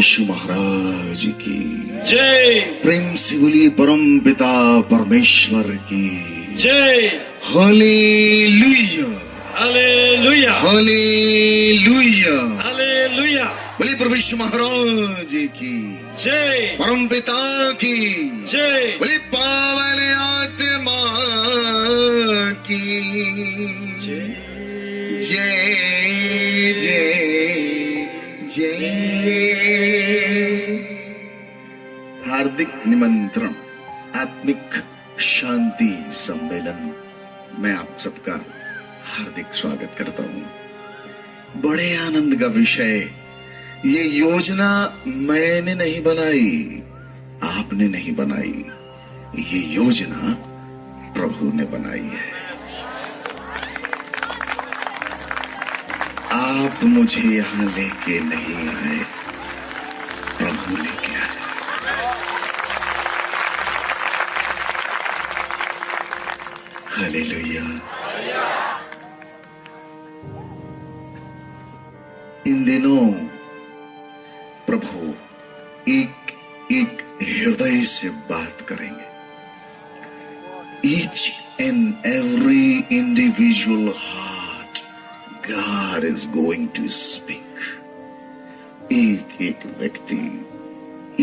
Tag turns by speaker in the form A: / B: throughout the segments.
A: यीशु महाराज की
B: जय।
A: प्रेम से बोलिए परम पिता परमेश्वर की
B: जय।
A: Hallelujah
B: hallelujah
A: hallelujah
B: hallelujah.
A: बोलिए प्रभु यीशु महाराज की
B: जय।
A: परम पिता की
B: जय।
A: बोलिए पावन आत्मा की
B: जय
A: जय जय जय। हार्दिक निमंत्रण आत्मिक शांति सम्मेलन में आप सबका हार्दिक स्वागत करता हूं। बड़े आनंद का विषय, ये योजना मैंने नहीं बनाई, आपने नहीं बनाई, ये योजना प्रभु ने बनाई है। आप मुझे यहां लेके नहीं आए, प्रभु लेके आए। हालेलुया। इन दिनों प्रभु एक एक हृदय से बात करेंगे। Each and every individual heart God is going to speak. एक एक व्यक्ति,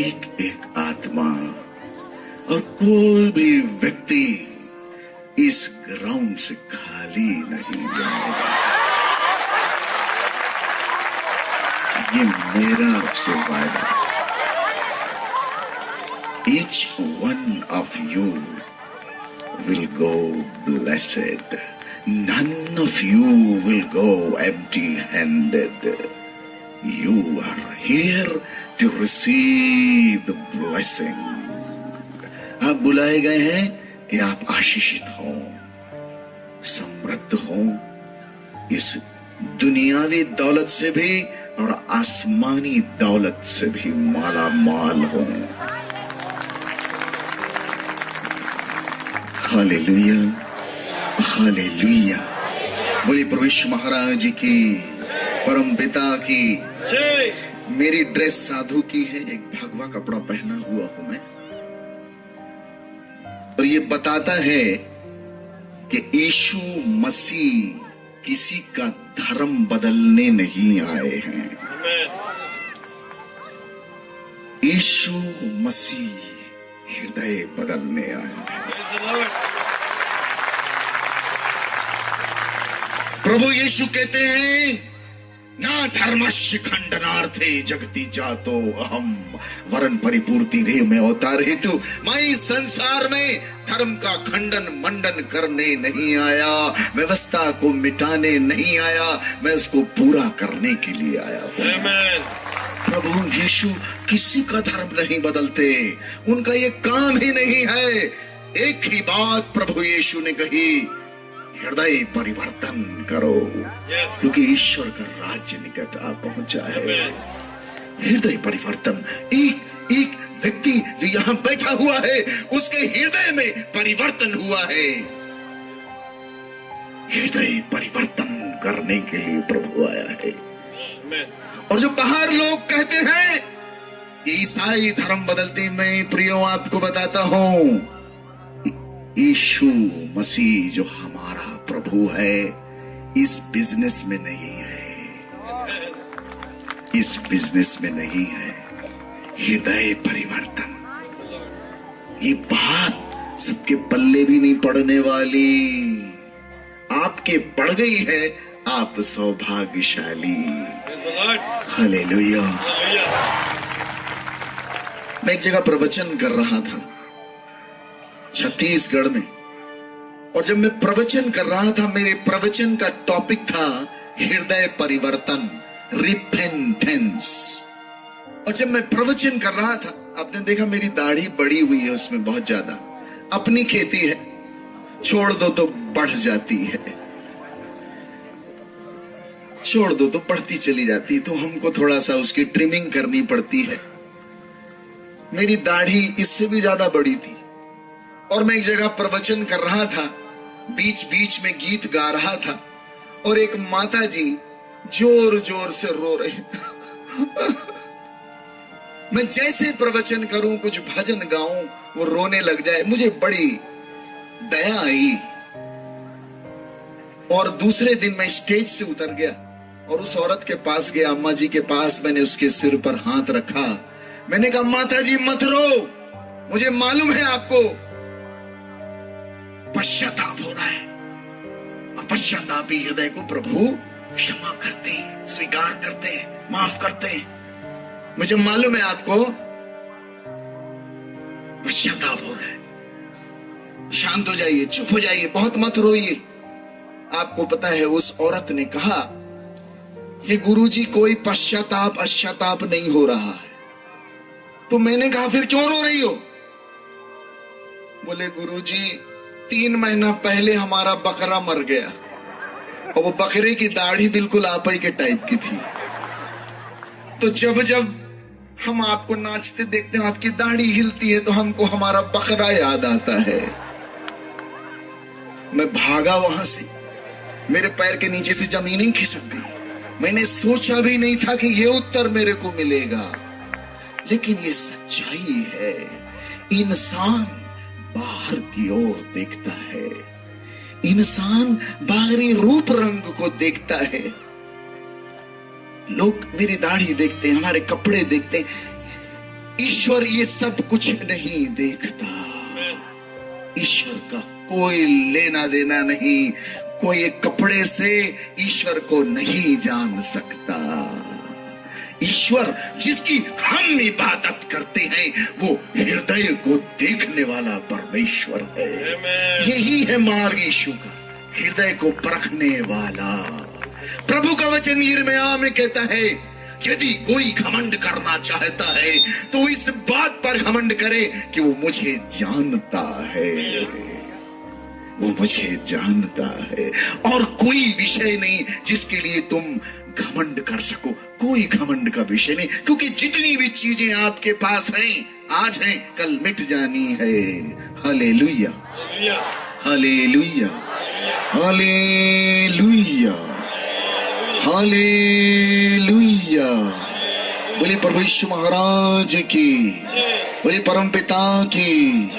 A: एक एक आत्मा और कोई भी व्यक्ति इस ग्राउंड से खाली नहीं जाएगा। ये मेरा आपसे वादा। Each one of you will go blessed. None of you will go empty-handed. You are here to receive the blessing. आप बुलाए गए हैं कि आप आशीषित हो, समृद्ध हो, इस दुनियावी दौलत से भी और आसमानी दौलत से भी माला माल हो। Hallelujah hallelujah. बोलिए प्रभु यीशु महाराज की, परम पिता की
B: जय।
A: मेरी ड्रेस साधु की है, एक भगवा कपड़ा पहना हुआ हूं मैं, और ये बताता है कि यीशु मसीह किसी का धर्म बदलने नहीं आए हैं। यीशु मसीह हृदय बदलने आए हैं। प्रभु यीशु कहते हैं, ना धर्मस्य खंडनार्थे जगति जातो अहम वरन परिपूर्ति रे में अवतार हेतु। मैं इस संसार में धर्म का खंडन मंडन करने नहीं आया, व्यवस्था को मिटाने नहीं आया, मैं उसको पूरा करने के लिए आया हूं। प्रभु यीशु किसी का धर्म नहीं बदलते, उनका ये काम ही नहीं है। एक ही बात प्रभु यीशु ने कही, हृदय परिवर्तन करो, क्योंकि ईश्वर का राज्य निकट आ पहुंचा है। हृदय परिवर्तन। एक एक व्यक्ति जो यहां बैठा हुआ है, उसके हृदय में परिवर्तन हुआ है। हृदय परिवर्तन करने के लिए प्रभु आया है। और जो बाहर लोग कहते हैं कि ईसाई धर्म बदलते, मैं प्रियो आपको बताता हूं, यीशु मसीह जो हमारा प्रभु है, इस बिजनेस में नहीं है, इस बिजनेस में नहीं है। हृदय परिवर्तन, ये बात सबके पल्ले भी नहीं पड़ने वाली, आपके पड़ गई है, आप सौभाग्यशाली। हालेलुया। मैं एक जगह प्रवचन कर रहा था छत्तीसगढ़ में, और जब मैं प्रवचन कर रहा था, मेरे प्रवचन का टॉपिक था हृदय परिवर्तन, रिपेंटेंस। और जब मैं प्रवचन कर रहा था, आपने देखा मेरी दाढ़ी बड़ी हुई है, उसमें बहुत ज्यादा। अपनी खेती है, छोड़ दो तो बढ़ जाती है, छोड़ दो तो बढ़ती चली जाती, तो हमको थोड़ा सा उसकी ट्रिमिंग करनी पड़ती है। मेरी दाढ़ी इससे भी ज्यादा बड़ी थी, और मैं एक जगह प्रवचन कर रहा था, बीच बीच में गीत गा रहा था, और एक माता जी जोर जोर से रो रहे मैं जैसे प्रवचन करूं, कुछ भजन गाऊं, वो रोने लग जाए। मुझे बड़ी दया आई और दूसरे दिन मैं स्टेज से उतर गया और उस औरत के पास गया, अम्मा जी के पास। मैंने उसके सिर पर हाथ रखा। मैंने कहा, माता जी मत रो, मुझे मालूम है आपको पश्चाताप हो रहा है, और पश्चातापी हृदय को प्रभु क्षमा करते हैं, स्वीकार करते हैं, माफ करते हैं। मुझे मालूम है आपको पश्चाताप हो रहा है, शांत हो जाइए, चुप हो जाइए, बहुत मत रोइए। आपको पता है उस औरत ने कहा, ये गुरुजी कोई पश्चाताप नहीं हो रहा है। तो मैंने कहा, फिर क्यों रो रही हो? बोले, गुरुजी 3 महीना पहले हमारा बकरा मर गया और वो बकरे की दाढ़ी बिल्कुल आप ही के टाइप की थी। तो जब जब हम आपको नाचते देखते हैं, आपकी दाढ़ी हिलती है, तो हमको हमारा बकरा याद आता है। मैं भागा वहां से, मेरे पैर के नीचे से जमीन ही खिसक गई। मैंने सोचा भी नहीं था कि ये उत्तर मेरे को मिलेगा, लेकिन ये सच्चाई है। इंसान बाहर की ओर देखता है, इंसान बाहरी रूप रंग को देखता है। लोग मेरी दाढ़ी देखते हैं, हमारे कपड़े देखते हैं। ईश्वर ये सब कुछ नहीं देखता। ईश्वर का कोई लेना देना नहीं। कोई एक कपड़े से ईश्वर को नहीं जान सकता। ईश्वर जिसकी हम इबादत करते हैं, वो हृदय को देखने वाला परमेश्वर है। यही है मार्ग यीशु का, हृदय को परखने वाला। प्रभु का वचन यिर्मयाह में कहता है, यदि कोई घमंड करना चाहता है तो इस बात पर घमंड करे कि वो मुझे जानता है, वो मुझे जानता है। और कोई विषय नहीं जिसके लिए तुम घमंड कर सको, कोई घमंड का विषय नहीं, क्योंकि जितनी भी चीजें आपके पास हैं, आज हैं, कल मिट जानी है। Hallelujah, hallelujah, hallelujah, hallelujah. बोले प्रभु यीशु महाराज की, बोले परम पिता की।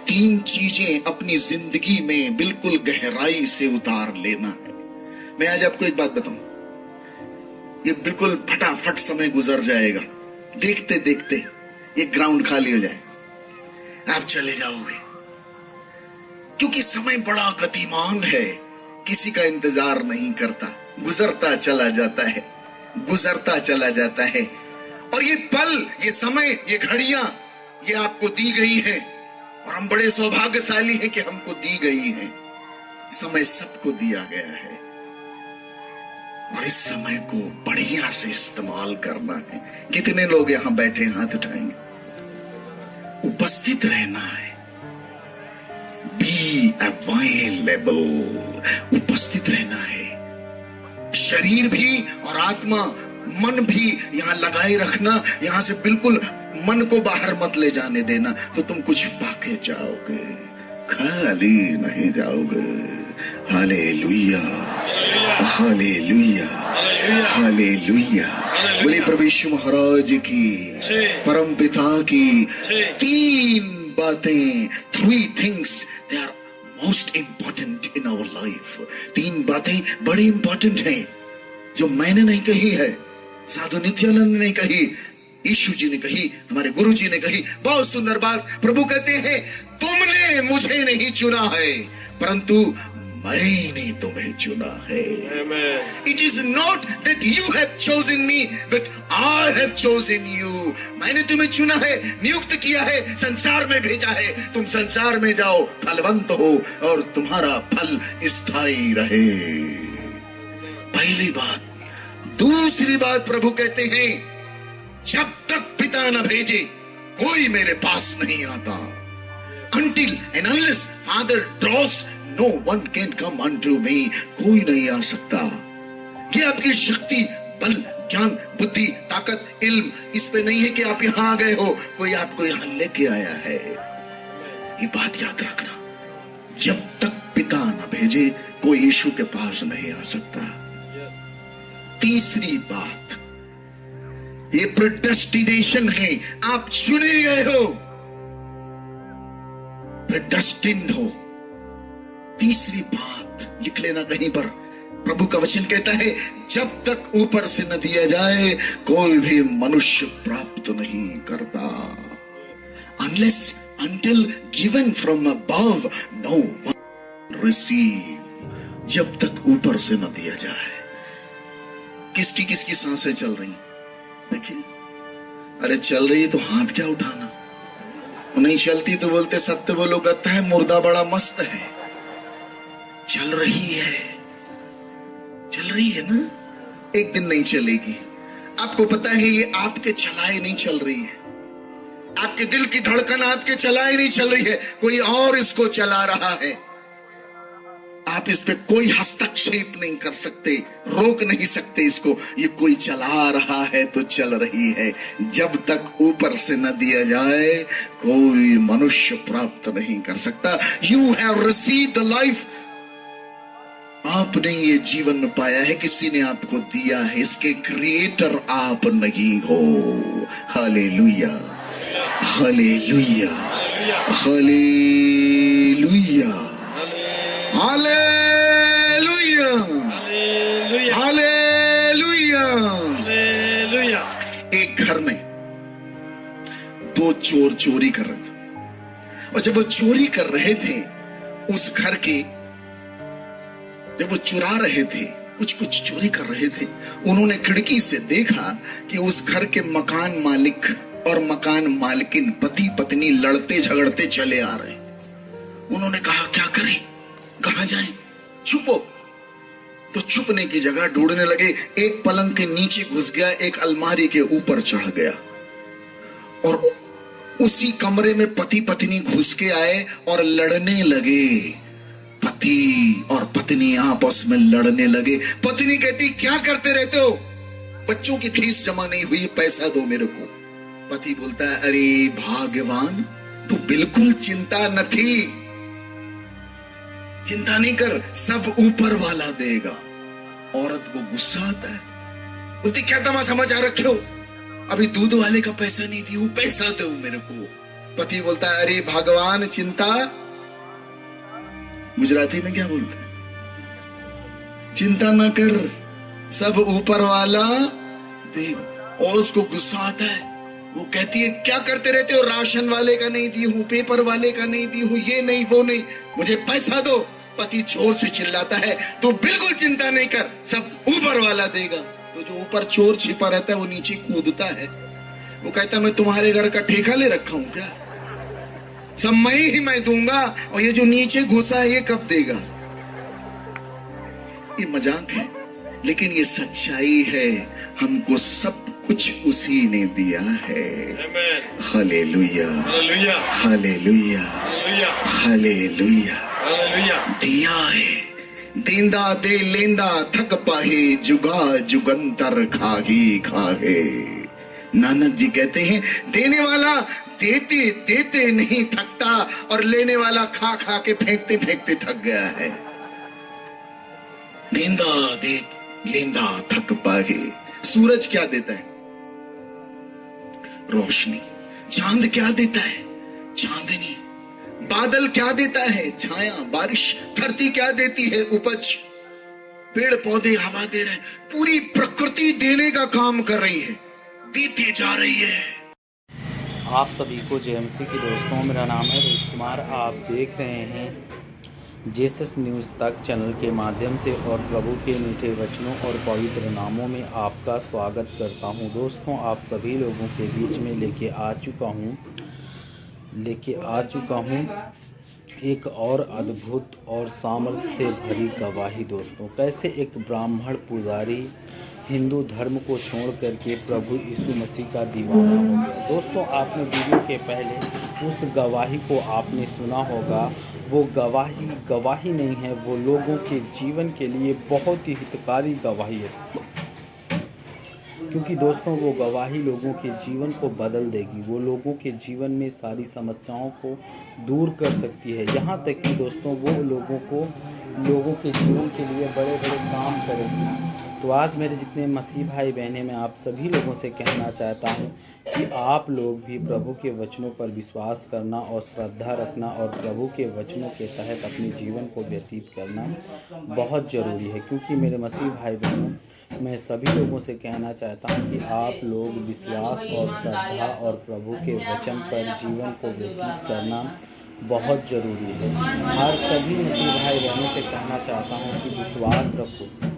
A: 3 चीजें अपनी जिंदगी में बिल्कुल गहराई से उतार लेना है। मैं आज आपको एक बात बताऊं, ये बिल्कुल फटाफट समय गुजर जाएगा। देखते देखते ये ग्राउंड खाली हो जाए, आप चले जाओगे, क्योंकि समय बड़ा गतिमान है, किसी का इंतजार नहीं करता, गुजरता चला जाता है, गुजरता चला जाता है। और ये पल, ये समय, ये घड़ियां, ये आपको दी गई है, और हम बड़े सौभाग्यशाली हैं कि हमको दी गई है। समय सबको दिया गया है, और इस समय को बढ़िया से इस्तेमाल करना है। कितने लोग यहां बैठे, हाथ उठाएंगे? उपस्थित रहना है, बी अवेलेबल, उपस्थित रहना है। शरीर भी और आत्मा, मन भी यहां लगाए रखना, यहां से बिल्कुल मन को बाहर मत ले जाने देना, तो तुम कुछ पाके जाओगे, खाली नहीं जाओगे। Hallelujah, hallelujah, hallelujah. बोले प्रभु यीशु महाराज की, परम पिता की। 3 बातें, 3 things, they are most important in our life। 3 बातें बड़ी इंपॉर्टेंट हैं, जो मैंने नहीं कही है, साधु नित्यानंद ने कही, यीशु जी ने कही, हमारे गुरु जी ने कही। बहुत सुंदर बात। प्रभु कहते हैं, तुमने मुझे नहीं चुना है, परंतु मैंने तुम्हें चुना है। It is not that you have chosen me, but I have chosen you। मैंने तुम्हें चुना है, नियुक्त किया है, संसार में भेजा है। तुम संसार में जाओ, फलवंत हो, और तुम्हारा फल स्थायी रहे। पहली बात। दूसरी बात, प्रभु कहते हैं, जब तक पिता न भेजे कोई मेरे पास नहीं आता। Until and unless Father draws, no one can come unto me। कोई नहीं आ सकता। ये आपकी शक्ति, बल, ज्ञान, बुद्धि, ताकत, इल्म इस पे नहीं है कि आप यहां आ गए हो, कोई आपको यहां लेके आया है। ये बात याद रखना, जब तक पिता न भेजे कोई यीशु के पास नहीं आ सकता। तीसरी बात, ये प्रेडेस्टिनेशन है, आप चुने गए हो, प्रेडेस्टिन्ड हो। तीसरी बात लिख लेना कहीं पर, प्रभु का वचन कहता है जब तक ऊपर से न दिया जाए कोई भी मनुष्य प्राप्त नहीं करता। Unless until given from above no one receive। जब तक ऊपर से न दिया जाए। किसकी किसकी सांसें चल रही, देखिए, अरे चल रही है तो हाथ क्या उठाना, नहीं चलती तो बोलते सत्य बोलो गत्ता है, मुर्दा बड़ा मस्त है। चल रही है, चल रही है ना, एक दिन नहीं चलेगी। आपको पता है ये आपके चलाए नहीं चल रही है, आपके दिल की धड़कन आपके चलाए नहीं चल रही है, कोई और इसको चला रहा है। आप इस पे कोई हस्तक्षेप नहीं कर सकते, रोक नहीं सकते इसको, ये कोई चला रहा है तो चल रही है। जब तक ऊपर से न दिया जाए कोई मनुष्य प्राप्त नहीं कर सकता। You have received the life, आपने ये जीवन पाया है, किसी ने आपको दिया है, इसके क्रिएटर आप नहीं हो। Hallelujah, hallelujah, hallelujah, hallelujah, hallelujah,
B: hallelujah.
A: एक घर में दो चोर चोरी कर रहे थे, और जब वो चोरी कर रहे थे उस घर के, जब वो चुरा रहे थे, कुछ कुछ चोरी कर रहे थे, उन्होंने खिड़की से देखा कि उस घर के मकान मालिक और मकान मालकिन पति पत्नी लड़ते झगड़ते चले आ रहे। उन्होंने कहा क्या करें, कहां जाएं, छुपो। तो छुपने की जगह ढूंढने लगे। एक पलंग के नीचे घुस गया, एक अलमारी के ऊपर चढ़ गया, और उसी कमरे में पति पत्नी घुस के आए और लड़ने लगे। पति और पत्नी आपस में लड़ने लगे। पत्नी कहती क्या करते रहते हो, बच्चों की फीस जमा नहीं हुई, पैसा दो मेरे को। पति बोलता है अरे भाग्यवान, तू बिल्कुल चिंता न थी, चिंता नहीं कर, सब ऊपर वाला देगा। औरत को गुस्सा आता है, बोलती क्या तमाशा मचा रखे हो, अभी दूध वाले का पैसा नहीं दी हूं, पैसा दो मेरे को। पति बोलता है अरे भगवान चिंता, गुजराती में क्या बोलते हैं, चिंता ना कर, सब ऊपर वाला देगा। और उसको गुस्सा आता है, वो कहती है क्या करते रहते हो, राशन वाले का नहीं दी हूं, पेपर वाले का नहीं दी हूं, ये नहीं वो नहीं, मुझे पैसा दो। पति जोर से चिल्लाता है तो बिल्कुल चिंता नहीं कर, सब ऊपर वाला देगा। तो जो ऊपर चोर छिपा रहता है वो नीचे कूदता है, वो कहता है मैं तुम्हारे घर का ठेका ले रखा हूं क्या, सब मैं दूंगा, और ये जो नीचे घुसा है ये कब देगा। ये मजाक है लेकिन ये सच्चाई है, हमको सब कुछ उसी ने दिया है। Hallelujah,
B: hallelujah,
A: hallelujah,
B: hallelujah,
A: hallelujah. दिया है, देंदा दे लेंदा थक पाहे, जुगा जुगंतर खाही खाहे। नानक जी कहते हैं देने वाला देते देते नहीं थकता, और लेने वाला खा खा के फेंकते फेंकते थक गया है। देंदा दे लेंदा थक पाहे। सूरज क्या देता है, रोशनी। चांद क्या देता है, चांदनी। बादल क्या देता है, छाया बारिश। धरती क्या देती है, उपज। पेड़ पौधे हवा दे रहे हैं, पूरी प्रकृति देने का काम कर रही है, देती जा रही है।
C: आप सभी को जेएमसी की दोस्तों, मेरा नाम है रोहित कुमार। आप देख रहे हैं जेसस न्यूज़ तक चैनल के माध्यम से, और प्रभु के मीठे वचनों और पवित्र नामों में आपका स्वागत करता हूं। दोस्तों, आप सभी लोगों के बीच में लेके आ चुका हूं एक और अद्भुत और सामर्थ्य से भरी गवाही। दोस्तों, कैसे एक ब्राह्मण पुजारी हिंदू धर्म को छोड़ करके प्रभु यीशु मसीह का दीवाना हो गया। दोस्तों, आपने वीडियो के पहले उस गवाही को आपने सुना होगा। वो गवाही नहीं है, वो लोगों के जीवन के लिए बहुत ही हितकारी गवाही है, क्योंकि दोस्तों वो गवाही लोगों के जीवन को बदल देगी। वो लोगों के जीवन में सारी समस्याओं को दूर कर सकती है। यहाँ तक कि दोस्तों वो लोगों के जीवन के लिए बड़े बड़े काम करेगी। तो आज मेरे जितने मसीह भाई बहन हैं, मैं आप सभी लोगों से कहना चाहता हूँ कि आप लोग भी प्रभु के वचनों पर विश्वास करना और श्रद्धा रखना और प्रभु के वचनों के तहत अपने जीवन को व्यतीत करना बहुत ज़रूरी है। क्योंकि मेरे मसीह भाई बहनों, मैं सभी लोगों से कहना चाहता हूं कि आप लोग विश्वास और श्रद्धा और प्रभु के वचन पर जीवन को व्यतीत करना बहुत ज़रूरी है। हर सभी मसीह भाई बहनों से कहना चाहता हूं कि विश्वास रखो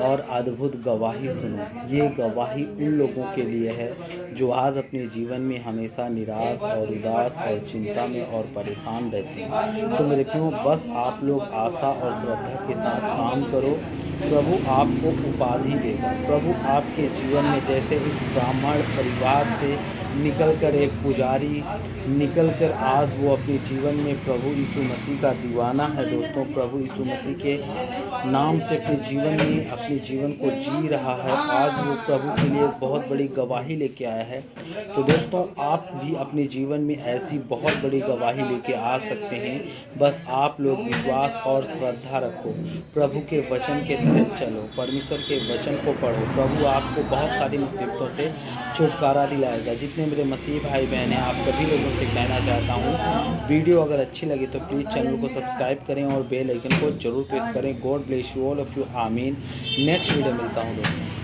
C: और अद्भुत गवाही सुनो। ये गवाही उन लोगों के लिए है जो आज अपने जीवन में हमेशा निराश और उदास और चिंता में और परेशान रहते हैं। तो मेरे प्रियो, बस आप लोग आशा और श्रद्धा के साथ काम करो, प्रभु आपको उपाधि देगा। प्रभु आपके जीवन में जैसे इस ब्राह्मण परिवार से निकलकर एक पुजारी निकलकर आज वो अपने जीवन में प्रभु यीशु मसीह का दीवाना है दोस्तों, प्रभु यीशु मसीह के नाम से अपने जीवन में अपने जीवन को जी रहा है। आज वो प्रभु के लिए बहुत बड़ी गवाही लेके आया है। तो दोस्तों, आप भी अपने जीवन में ऐसी बहुत बड़ी गवाही लेके आ सकते हैं। बस आप लोग विश्वास और श्रद्धा रखो, प्रभु के वचन के तहत चलो, परमेश्वर के वचन को पढ़ो। प्रभु आपको बहुत सारी मुसीबतों से छुटकारा दिलाएगा। जितने मेरे मसीह भाई बहन हैं, आप सभी लोगों से कहना चाहता हूँ, वीडियो अगर अच्छी लगी तो प्लीज़ चैनल को सब्सक्राइब करें और बेल आइकन को जरूर प्रेस करें। God bless you all of you. आमीन। नेक्स्ट वीडियो मिलता हूँ दोस्तों।